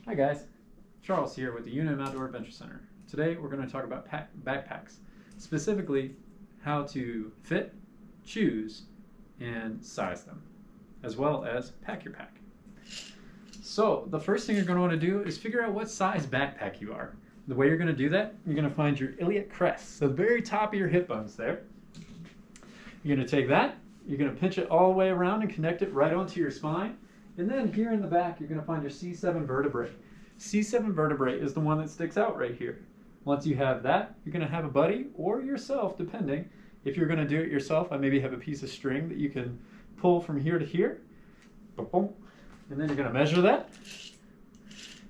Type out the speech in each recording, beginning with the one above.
Hi guys, Charles here with the UNM Outdoor Adventure Center. Today we're going to talk about backpacks, specifically how to fit, choose, and size them, as well as pack your pack. So the first thing you're going to want to do is figure out what size backpack you are. The way you're going to do that, you're going to find your iliac crest, so the very top of your hip bones there. You're going to take that, you're going to pinch it all the way around and connect it right onto your spine. And then here in the back, you're going to find your C7 vertebrae. C7 vertebrae is the one that sticks out right here. Once you have that, you're going to have a buddy or yourself, depending. If you're going to do it yourself, I maybe have a piece of string that you can pull from here to here. And then you're going to measure that.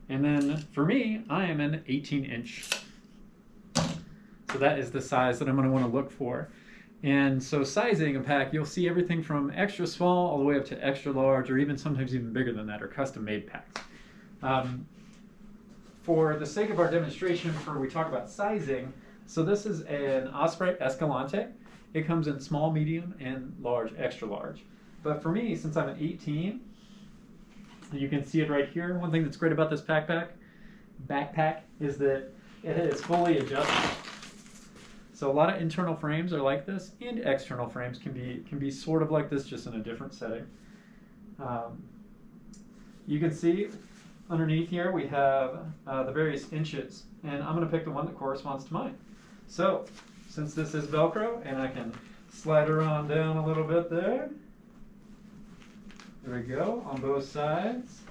And then for me, I am an 18-inch. So that is the size that I'm going to want to look for. And so sizing a pack, you'll see everything from extra small all the way up to extra large, or even sometimes even bigger than that, or custom-made packs. For the sake of our demonstration, for we talk about sizing, so this is an Osprey Escalante. It comes in small, medium, and large, extra large. But for me, since I'm an 18, you can see it right here. One thing that's great about this backpack is that it is fully adjustable. So a lot of internal frames are like this, and external frames can be sort of like this, just in a different setting. You can see underneath here we have the various inches, and I'm going to pick the one that corresponds to mine. So since this is Velcro, and I can slide her on down a little bit there. There we go, on both sides.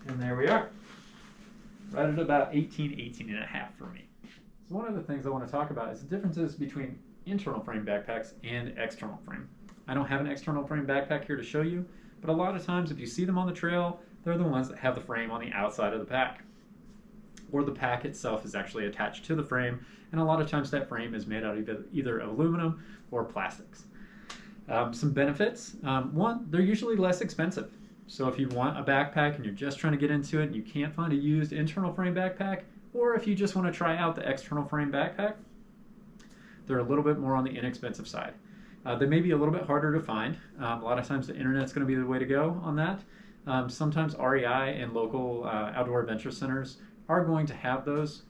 And there we are. Right at about 18 and a half for me. So one of the things I want to talk about is the differences between internal frame backpacks and external frame. I don't have an external frame backpack here to show you, but a lot of times if you see them on the trail, they're the ones that have the frame on the outside of the pack. Or the pack itself is actually attached to the frame, and a lot of times that frame is made out of either aluminum or plastics. Some benefits. One, they're usually less expensive. So if you want a backpack and you're just trying to get into it and you can't find a used internal frame backpack, or if you just want to try out the external frame backpack, they're a little bit more on the inexpensive side. They may be a little bit harder to find. A lot of times the internet's going to be the way to go on that. Sometimes REI and local outdoor adventure centers are going to have those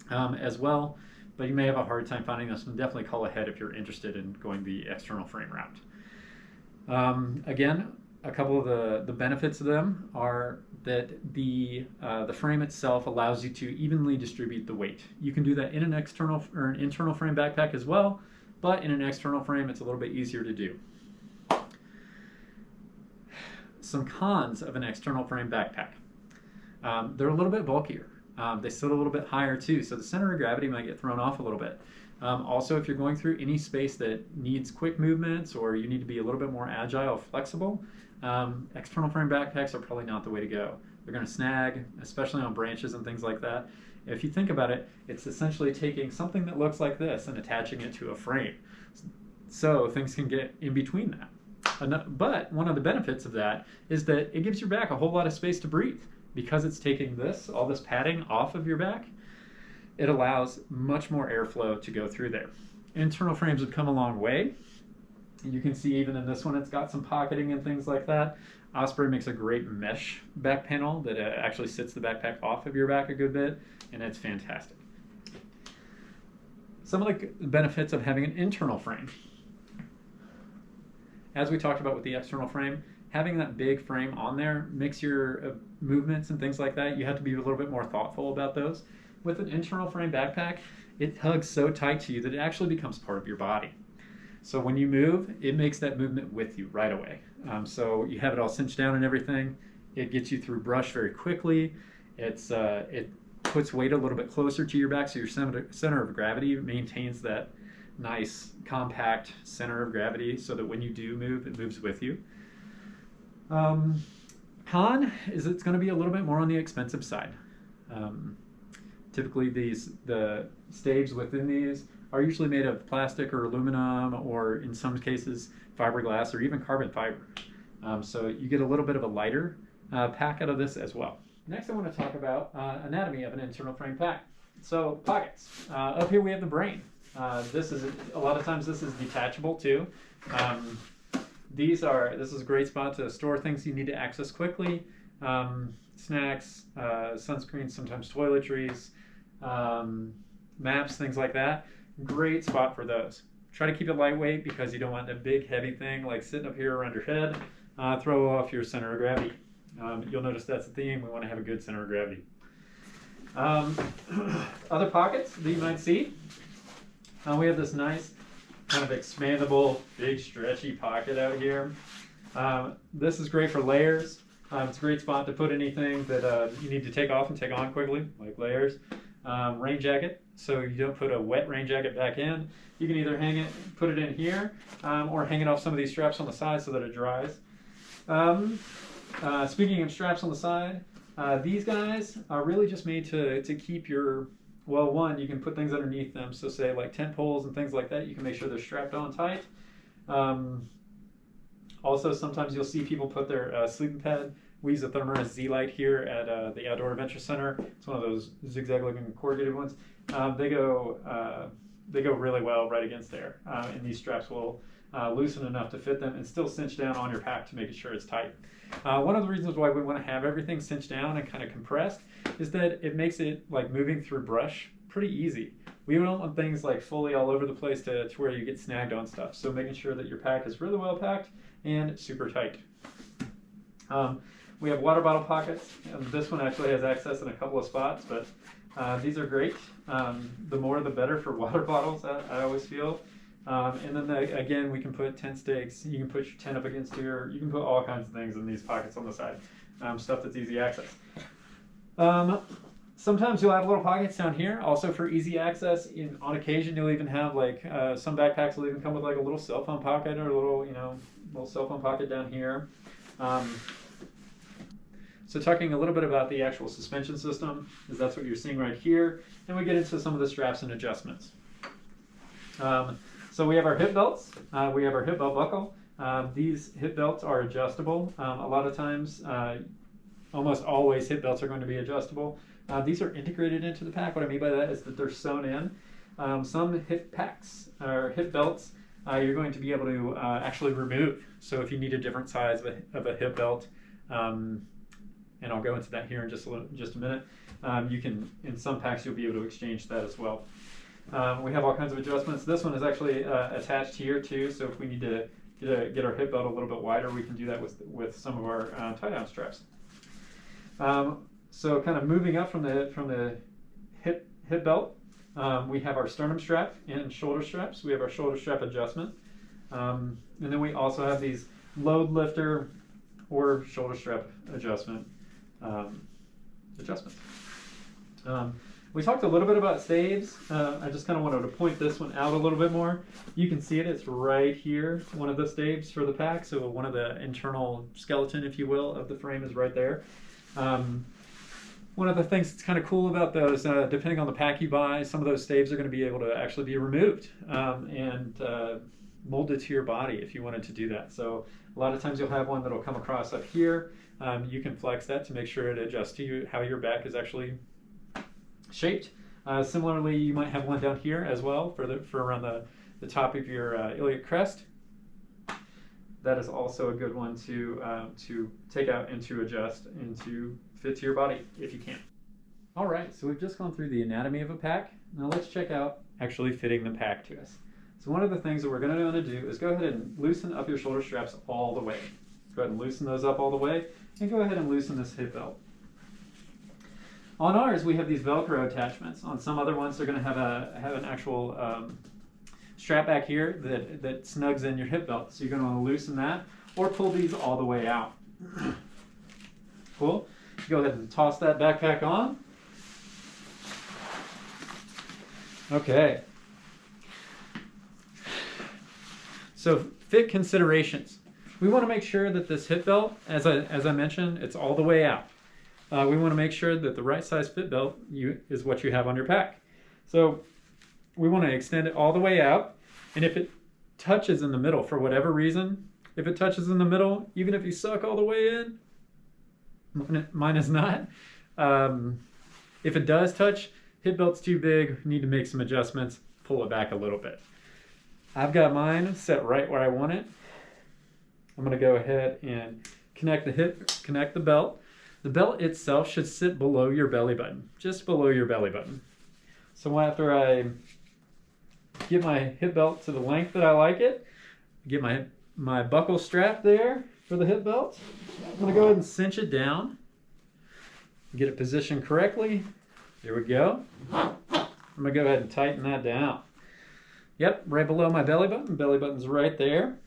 as well, but you may have a hard time finding this, and definitely call ahead if you're interested in going the external frame route. Again, a couple of the benefits of them are that the frame itself allows you to evenly distribute the weight. You can do that in an external or an internal frame backpack as well, but in an external frame it's a little bit easier to do. Some cons of an external frame backpack. They're a little bit bulkier. They sit a little bit higher too, so the center of gravity might get thrown off a little bit. Also, if you're going through any space that needs quick movements, or you need to be a little bit more agile, flexible, external frame backpacks are probably not the way to go. They're going to snag, especially on branches and things like that. If you think about it, it's essentially taking something that looks like this and attaching it to a frame. So things can get in between that. But one of the benefits of that is that it gives your back a whole lot of space to breathe. Because it's taking all this padding off of your back, it allows much more airflow to go through there. Internal frames have come a long way. You can see even in this one, it's got some pocketing and things like that. Osprey makes a great mesh back panel that actually sits the backpack off of your back a good bit, and it's fantastic. Some of the benefits of having an internal frame. As we talked about with the external frame, having that big frame on there makes your movements and things like that, you have to be a little bit more thoughtful about those. With an internal frame backpack, it hugs so tight to you that it actually becomes part of your body. So when you move, it makes that movement with you right away. So you have it all cinched down and everything. It gets you through brush very quickly. It puts weight a little bit closer to your back, so your center of gravity maintains that nice compact center of gravity so that when you do move, it moves with you. Con is it's going to be a little bit more on the expensive side. Typically the staves within these are usually made of plastic or aluminum, or in some cases fiberglass or even carbon fiber. So you get a little bit of a lighter pack out of this as well. Next I want to talk about anatomy of an internal frame pack. So pockets. Up here we have the brain. This is a lot of times this is detachable too. This is a great spot to store things you need to access quickly. snacks, sunscreen, sometimes toiletries, maps, things like that. Great spot for those. Try to keep it lightweight because you don't want a big heavy thing like sitting up here around your head, throw off your center of gravity. You'll notice that's the theme. We want to have a good center of gravity. Other pockets that you might see. We have this nice kind of expandable, big stretchy pocket out here. This is great for layers. It's a great spot to put anything that you need to take off and take on quickly, like layers. Rain jacket, so you don't put a wet rain jacket back in. You can either hang it, put it in here, or hang it off some of these straps on the side so that it dries. Speaking of straps on the side, these guys are really just made to keep your, well, one, you can put things underneath them, so say like tent poles and things like that, you can make sure they're strapped on tight. Also, sometimes you'll see people put their sleeping pad. We use a Thermarest Z-Lite here at the Outdoor Adventure Center. It's one of those zigzag-looking corrugated ones. They go really well right against there, and these straps will loosen enough to fit them and still cinch down on your pack to make sure it's tight. One of the reasons why we want to have everything cinched down and kind of compressed is that it makes it like moving through brush pretty easy. We don't want things like fully all over the place to where you get snagged on stuff. So making sure that your pack is really well packed and super tight. We have water bottle pockets. This one actually has access in a couple of spots, but these are great. The more the better for water bottles, I always feel. And then again, we can put tent stakes. You can put your tent up against here. You can put all kinds of things in these pockets on the side. Stuff that's easy access. Sometimes you'll have little pockets down here, also for easy access. On occasion, you'll even have like some backpacks will even come with like a little cell phone pocket or a little, little cell phone pocket down here. So talking a little bit about the actual suspension system, is that's what you're seeing right here. And we get into some of the straps and adjustments. So we have our hip belts. We have our hip belt buckle. These hip belts are adjustable. A lot of times, almost always, hip belts are going to be adjustable. These are integrated into the pack. What I mean by that is that they're sewn in. Some hip packs or hip belts you're going to be able to actually remove. So if you need a different size of a hip belt, and I'll go into that here in just a minute, you can, in some packs, you'll be able to exchange that as well. We have all kinds of adjustments. This one is actually attached here too, so if we need to get our hip belt a little bit wider, we can do that with some of our tie-down straps. So kind of moving up from the hip belt, we have our sternum strap and shoulder straps. We have our shoulder strap adjustment. And then we also have these load lifter or shoulder strap adjustments. We talked a little bit about staves. I just kind of wanted to point this one out a little bit more. You can see it, it's right here, one of the staves for the pack. So one of the internal skeleton, if you will, of the frame is right there. One of the things that's kind of cool about those, depending on the pack you buy, some of those staves are going to be able to actually be removed and molded to your body if you wanted to do that. So a lot of times you'll have one that'll come across up here. You can flex that to make sure it adjusts to you how your back is actually shaped. Similarly, you might have one down here as well for around the top of your iliac crest. That is also a good one to take out and to adjust and to fit to your body if you can. All right, so we've just gone through the anatomy of a pack. Now let's check out actually fitting the pack to us. So one of the things that we're going to want to do is go ahead and loosen up your shoulder straps all the way. Go ahead and loosen those up all the way, and go ahead and loosen this hip belt. On ours, we have these Velcro attachments. On some other ones, they're going to have an actual strap back here that snugs in your hip belt. So you're going to want to loosen that, or pull these all the way out. Cool. Go ahead and toss that backpack on. Okay. So fit considerations. We want to make sure that this hip belt, as I mentioned, it's all the way out. We want to make sure that the right size fit belt is what you have on your pack. So we want to extend it all the way out. And if it touches in the middle for whatever reason, if it touches in the middle, even if you suck all the way in, mine is not. If it does touch, hip belt's too big, need to make some adjustments, pull it back a little bit. I've got mine set right where I want it. I'm going to go ahead and connect the belt. The belt itself should sit below your belly button, just below your belly button. So after I get my hip belt to the length that I like it, get my buckle strap there for the hip belt, I'm gonna go ahead and cinch it down, get it positioned correctly. There we go. I'm gonna go ahead and tighten that down. Yep, right below my belly button. Belly button's right there.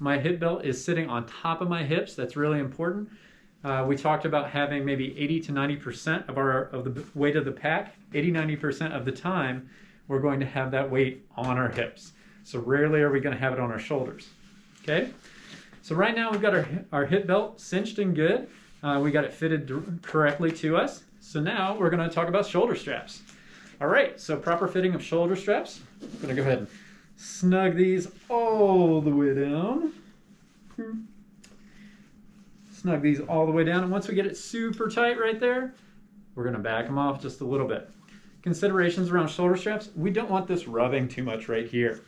My hip belt is sitting on top of my hips. That's really important. We talked about having maybe 80 to 90% of the weight of the pack. 80-90% of the time, we're going to have that weight on our hips. So rarely are we going to have it on our shoulders. Okay. So right now we've got our hip belt cinched and good. We got it fitted correctly to us. So now we're going to talk about shoulder straps. All right. So proper fitting of shoulder straps. I'm going to go ahead and snug these all the way down. Snug these all the way down, and once we get it super tight right there, we're going to back them off just a little bit. Considerations around shoulder straps: we don't want this rubbing too much right here.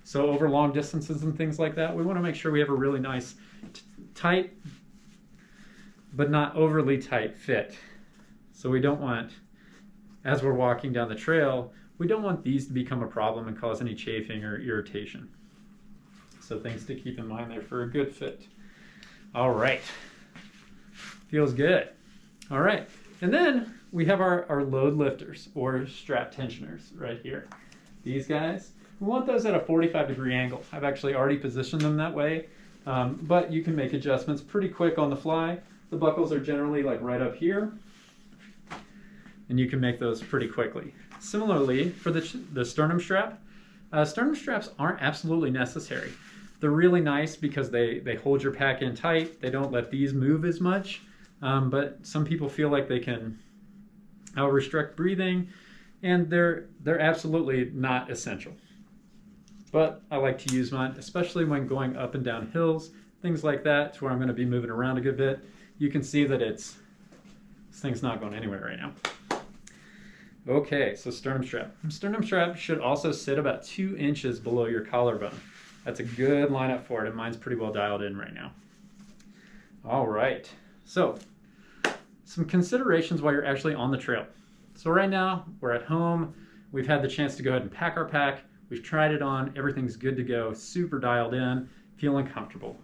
So over long distances and things like that, we want to make sure we have a really nice tight but not overly tight fit. So we don't want, as we're walking down the trail, we don't want these to become a problem and cause any chafing or irritation. So things to keep in mind there for a good fit. All right, feels good. All right, and then we have our load lifters or strap tensioners right here. These guys, we want those at a 45-degree angle. I've actually already positioned them that way, but you can make adjustments pretty quick on the fly. The buckles are generally like right up here, and you can make those pretty quickly. Similarly, for the sternum strap, sternum straps aren't absolutely necessary. They're really nice because they hold your pack in tight. They don't let these move as much, but some people feel like they can restrict breathing, and they're absolutely not essential. But I like to use mine, especially when going up and down hills, things like that, to where I'm going to be moving around a good bit. You can see that this thing's not going anywhere right now. Okay, so sternum strap. Sternum strap should also sit about 2 inches below your collarbone. That's a good lineup for it, and mine's pretty well dialed in right now. All right, so some considerations while you're actually on the trail. So right now, we're at home. We've had the chance to go ahead and pack our pack. We've tried it on. Everything's good to go, super dialed in, feeling comfortable.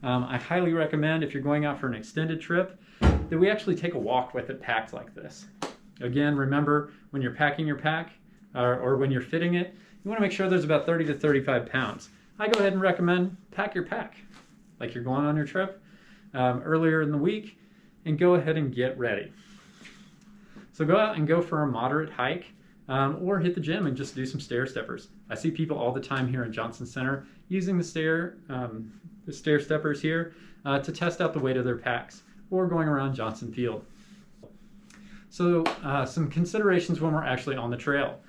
I highly recommend, if you're going out for an extended trip, that we actually take a walk with it packed like this. Again, remember, when you're packing your pack, or when you're fitting it, you want to make sure there's about 30 to 35 pounds. I go ahead and recommend pack your pack like you're going on your trip earlier in the week, and go ahead and get ready. So go out and go for a moderate hike, or hit the gym and just do some stair steppers. I see people all the time here in Johnson Center using the stair steppers here to test out the weight of their packs, or going around Johnson Field. So some considerations when we're actually on the trail.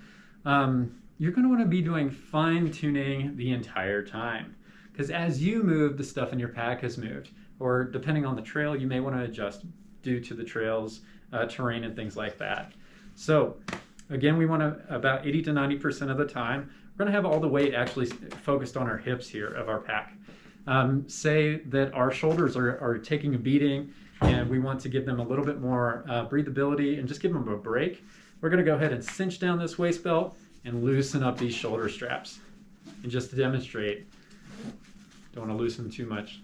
You're going to want to be doing fine-tuning the entire time, because as you move, the stuff in your pack has moved, or depending on the trail, you may want to adjust due to the trail's terrain and things like that. So again, we want to, about 80 to 90% of the time, we're going to have all the weight actually focused on our hips here of our pack. Say that our shoulders are taking a beating, and we want to give them a little bit more breathability and just give them a break. We're going to go ahead and cinch down this waist belt and loosen up these shoulder straps. And just to demonstrate, don't want to loosen them too much.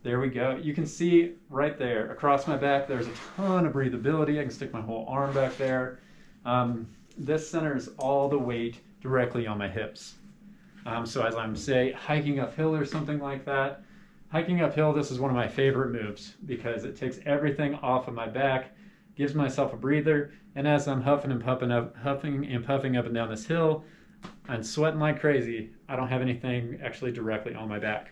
There we go. You can see right there across my back, there's a ton of breathability. I can stick my whole arm back there. This centers all the weight directly on my hips. So as I'm, say, hiking uphill or something like that, hiking uphill, this is one of my favorite moves because it takes everything off of my back, gives myself a breather, and as I'm huffing and puffing up and down this hill, I'm sweating like crazy. I don't have anything actually directly on my back.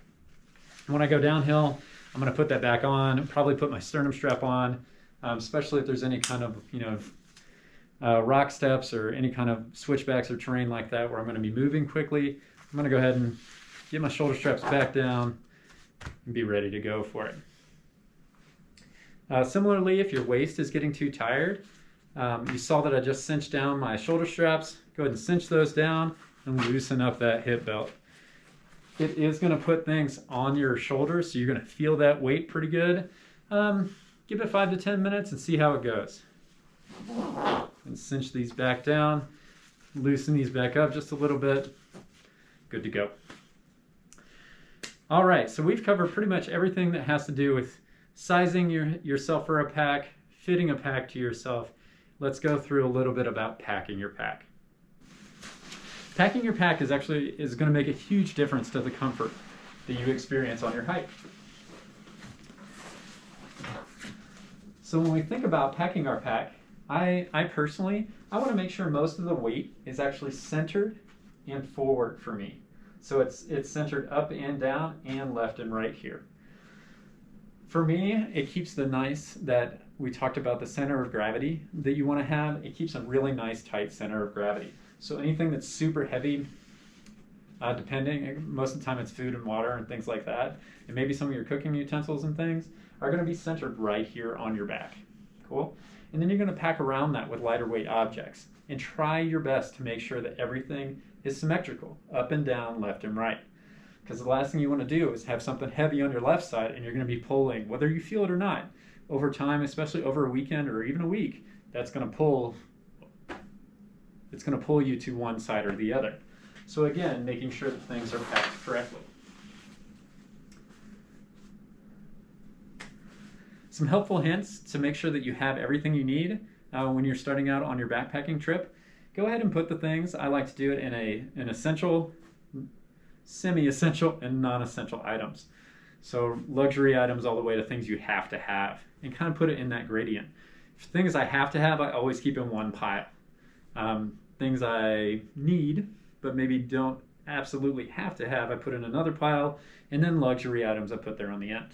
When I go downhill, I'm going to put that back on, probably put my sternum strap on, especially if there's any kind of, rock steps or any kind of switchbacks or terrain like that where I'm going to be moving quickly. I'm going to go ahead and get my shoulder straps back down and be ready to go for it. Similarly, if your waist is getting too tired, you saw that I just cinched down my shoulder straps. Go ahead and cinch those down and loosen up that hip belt. It is going to put things on your shoulders, so you're going to feel that weight pretty good. Give it 5 to 10 minutes and see how it goes. And cinch these back down, loosen these back up just a little bit. Good to go. All right, so we've covered pretty much everything that has to do with sizing yourself for a pack, fitting a pack to yourself. Let's go through a little bit about packing your pack. Packing your pack is going to make a huge difference to the comfort that you experience on your hike. So when we think about packing our pack, I personally want to make sure most of the weight is actually centered and forward for me. So it's centered up and down and left and right here. For me, it keeps that we talked about, the center of gravity that you want to have. It keeps a really nice tight center of gravity. So anything that's super heavy, most of the time it's food and water and things like that, and maybe some of your cooking utensils and things, are going to be centered right here on your back. Cool? And then you're going to pack around that with lighter weight objects and try your best to make sure that everything is symmetrical, up and down, left and right. Because the last thing you want to do is have something heavy on your left side and you're going to be pulling, whether you feel it or not, over time, especially over a weekend or even a week, it's going to pull you to one side or the other. So again, making sure that things are packed correctly. Some helpful hints to make sure that you have everything you need when you're starting out on your backpacking trip. Go ahead and put the things. I like to do it in an essential, semi-essential, and non-essential items. So luxury items all the way to things you have to have, and kind of put it in that gradient. Things I have to have, I always keep in one pile. Things I need, but maybe don't absolutely have to have, I put in another pile, and then luxury items I put there on the end.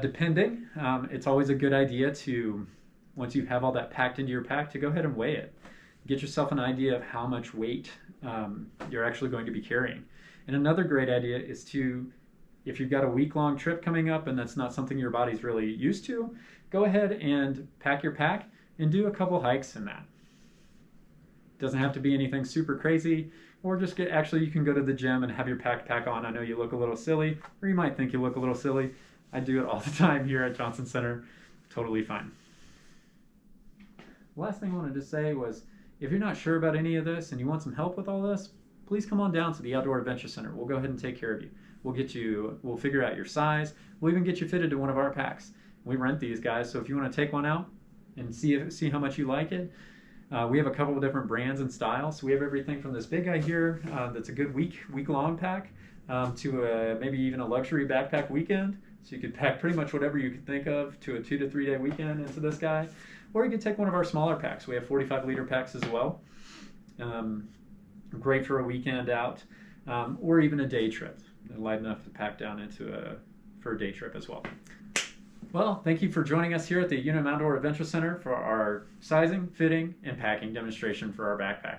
Depending, it's always a good idea to, once you have all that packed into your pack, to go ahead and weigh it. Get yourself an idea of how much weight you're actually going to be carrying. And another great idea is to, if you've got a week-long trip coming up and that's not something your body's really used to, go ahead and pack your pack and do a couple hikes in that. Doesn't have to be anything super crazy, or just you can go to the gym and have your pack on. I know you look a little silly, or you might think you look a little silly. I do it all the time here at Johnson Center. Totally fine. The last thing I wanted to say was, if you're not sure about any of this and you want some help with all this, please come on down to the Outdoor Adventure Center. We'll go ahead and take care of you. We'll figure out your size. We'll even get you fitted to one of our packs. We rent these guys, so if you want to take one out and see how much you like it, we have a couple of different brands and styles. So we have everything from this big guy here that's a good week-long pack to maybe even a luxury backpack weekend. So you could pack pretty much whatever you could think of to a 2 to 3 day weekend into this guy. Or you could take one of our smaller packs. We have 45-liter packs as well. Great for a weekend out, or even a day trip. They're light enough to pack down for a day trip as well. Well, thank you for joining us here at the UNM Outdoor Adventure Center for our sizing, fitting, and packing demonstration for our backpacks.